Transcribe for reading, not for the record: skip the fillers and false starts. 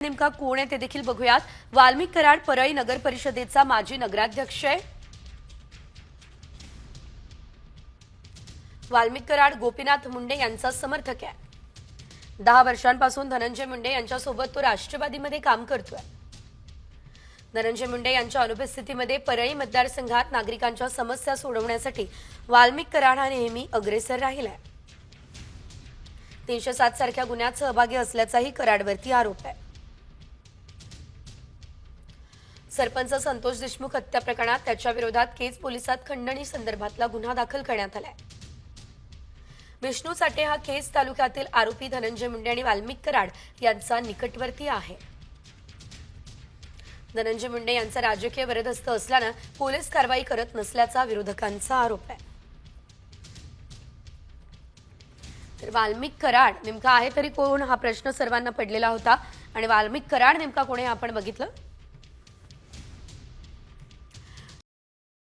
नेमका कोण आहे ते देखील बघूयात। वाल्मिक कराड परळी नगर परिषदेचा माजी नगराध्यक्ष आहे। वाल्मिक कराड गोपीनाथ मुंडे यांचा समर्थक आहे। 10 वर्षांपासून धनंजय मुंडे यांच्यासोबत तो राष्ट्रवादीमध्ये काम करतोय। धनंजय मुंडे यांच्या अनुपस्थितीमध्ये परळी मतदारसंघात नागरिकांच्या समस्या सोडवण्यासाठी वाल्मिक कराड हा नेहमी अग्रेसर राहिलाय। 307 सारख्या गुन्ह्यात सहभागी असल्याचाही कराडवरती आरोप आहे। सरपंच संतोष देशमुख हत्या प्रकरणात त्याच्या विरोधात केज पोलिसात खंडणी संदर्भातला गुन्हा दाखल करण्यात आलाय। विष्णू साठे हा केज तालुक्यातील आरोपी धनंजय मुंडे आणि वाल्मिक कराड यांचा निकटवर्ती आहे। धनंजय मुंडे यांचा राजकीय वरदहस्त असल्याने पोलीस कारवाई करत नसल्याचा विरोधकांचा आरोप आहे। तर वाल्मिक कराड नेमका आहे तरी कोण हा प्रश्न सर्वांना पडलेला होता आणि वाल्मिक कराड नेमका कोण हे आपण बघितलं।